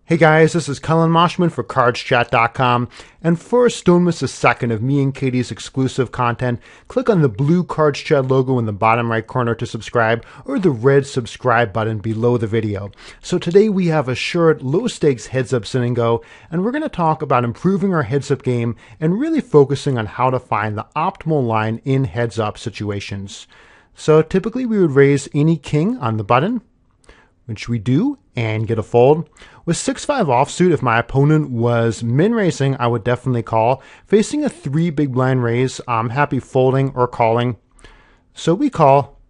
Hey guys, this is Collin Moshman for CardsChat.com, and first, don't miss a second of me and Katie's exclusive content. Click on the blue CardsChat logo in the bottom right corner to subscribe, or the red subscribe button below the video. So today we have a short, low-stakes heads-up sit and go, and we're going to talk about improving our heads-up game and really focusing on how to find the optimal line in heads-up situations. So typically we would raise any king on the button, which we do, and get a fold. With 6-5 offsuit, if my opponent was min-raising, I would definitely call. Facing a 3 big blind raise, I'm happy folding or calling. So we call.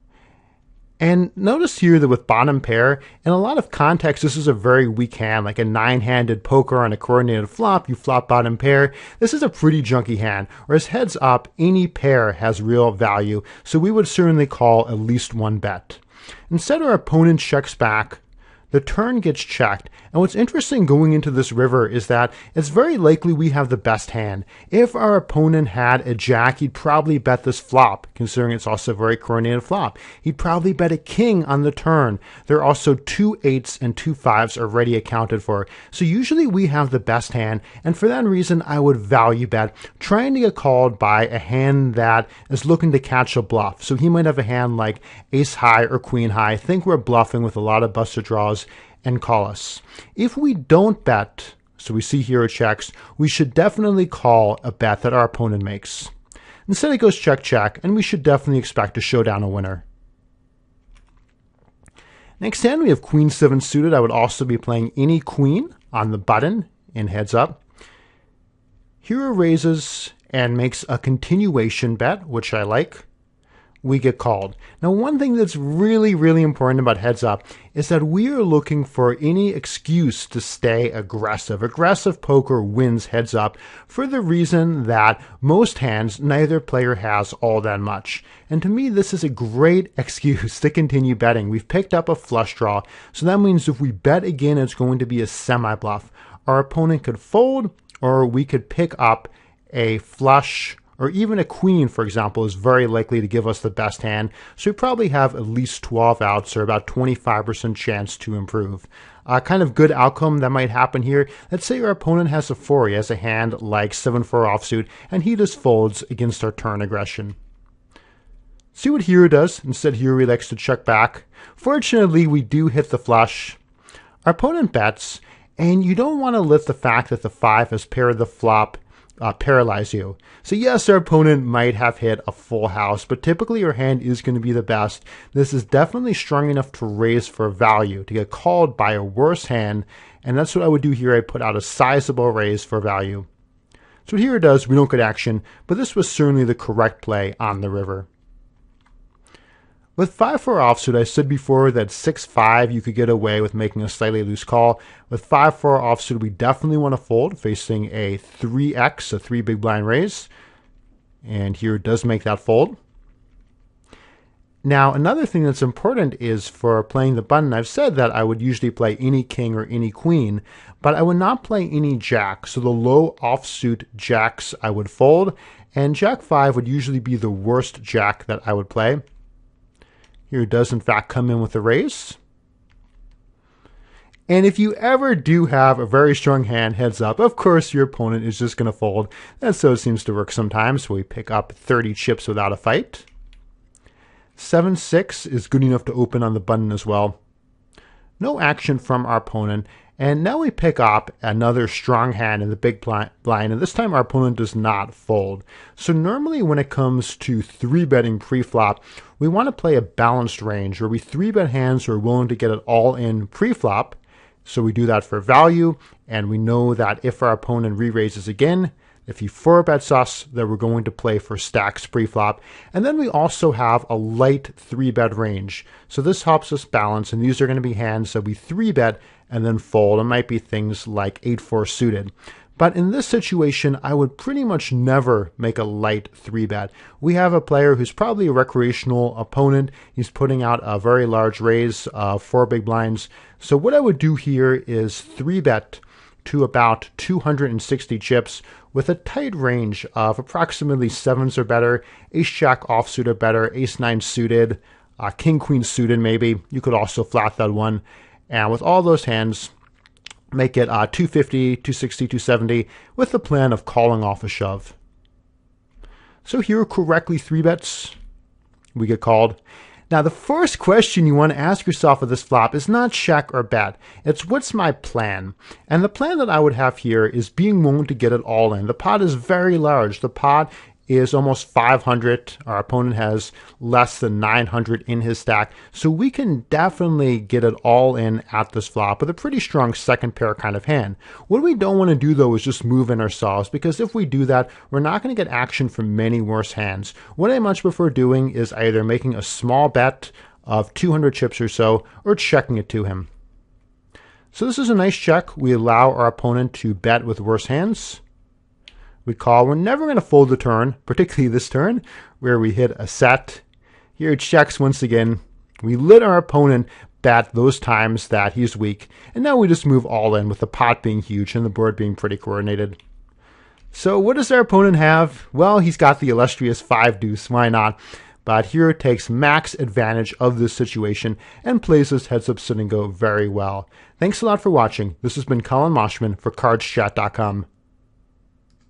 And notice here that with bottom pair, in a lot of contexts, this is a very weak hand, like a 9-handed poker on a coordinated flop, you flop bottom pair. This is a pretty junky hand, whereas heads up, any pair has real value, so we would certainly call at least one bet. Instead, our opponent checks back, the turn gets checked, and what's interesting going into this river is that it's very likely we have the best hand. If our opponent had a jack, he'd probably bet this flop, considering it's also a very coordinated flop. He'd probably bet a king on the turn. There are also 2 8s and 2 5s already accounted for. So usually we have the best hand, and for that reason I would value bet, trying to get called by a hand that is looking to catch a bluff. So he might have a hand like ace high or queen high. I think we're bluffing with a lot of busted draws, and call us. If we don't bet, so we see here it checks, we should definitely call a bet that our opponent makes. Instead it goes check check, and we should definitely expect to showdown a winner. Next hand we have queen 7 suited. I would also be playing any queen on the button in heads up. Hero raises and makes a continuation bet, which I like. We get called. Now, one thing that's really important about heads up is that we are looking for any excuse to stay aggressive. Aggressive poker wins heads up for the reason that most hands, neither player has all that much. And to me, this is a great excuse to continue betting. We've picked up a flush draw, so that means if we bet again, it's going to be a semi-bluff. Our opponent could fold, or we could pick up a flush, or even a queen, for example, is very likely to give us the best hand. So we probably have at least 12 outs, or about 25% chance to improve. Kind of good outcome that might happen here. Let's say our opponent has a 4. He has a hand like 7-4 offsuit, and he just folds against our turn aggression. See what hero does. Instead, hero likes to check back. Fortunately, we do hit the flush. Our opponent bets, and you don't want to let the fact that the 5 has paired the flop paralyze you. So yes, our opponent might have hit a full house, but typically your hand is going to be the best. This is definitely strong enough to raise for value, to get called by a worse hand, and that's what I would do here. I put out a sizable raise for value. So what hero does, we don't get action, but this was certainly the correct play on the river. With 5-4 offsuit, I said before that 6-5 you could get away with making a slightly loose call. With 5-4 offsuit, we definitely want to fold, facing a 3x, a 3 big blind raise. And here it does make that fold. Now, another thing that's important is for playing the button, I've said that I would usually play any king or any queen, but I would not play any jack. So the low offsuit jacks I would fold, and jack 5 would usually be the worst jack that I would play. Here it does in fact come in with a raise. And if you ever do have a very strong hand heads up, of course your opponent is just going to fold. That's how it seems to work sometimes. So we pick up 30 chips without a fight. 7-6 is good enough to open on the button as well. No action from our opponent. And now we pick up another strong hand in the big blind, and this time our opponent does not fold. So normally when it comes to 3-betting pre-flop, we want to play a balanced range where we 3-bet hands who are willing to get it all in pre-flop. So we do that for value, and we know that if our opponent re-raises again, if he 4-bets us, that we're going to play for stacks pre-flop. And then we also have a light 3-bet range. So this helps us balance, and these are going to be hands that we 3-bet and then fold. It might be things like 8-4 suited. But in this situation, I would pretty much never make a light 3-bet. We have a player who's probably a recreational opponent. He's putting out a very large raise of 4 big blinds. So what I would do here is 3-bet to about 260 chips with a tight range of approximately 7s or better, ace-jack offsuit or better, ace-9 suited, king-queen suited maybe. You could also flat that one. And with all those hands, make it 250, 260, 270 with the plan of calling off a shove. So here are correctly 3 bets. We get called. Now the first question you want to ask yourself with this flop is not check or bet. It's what's my plan? And the plan that I would have here is being willing to get it all in. The pot is very large. The pot is almost 500. Our opponent has less than 900 in his stack. So we can definitely get it all in at this flop with a pretty strong second pair kind of hand. What we don't want to do though is just move in ourselves, because if we do that, we're not going to get action from many worse hands. What I much prefer doing is either making a small bet of 200 chips or so, or checking it to him. So this is a nice check. We allow our opponent to bet with worse hands. We call. We're never going to fold the turn, particularly this turn, where we hit a set. Here it checks once again. We let our opponent bet those times that he's weak, and now we just move all in with the pot being huge and the board being pretty coordinated. So what does our opponent have? Well, he's got the illustrious 5 deuce. Why not? But here it takes max advantage of this situation and plays this heads up sit and go very well. Thanks a lot for watching. This has been Collin Moshman for CardsChat.com.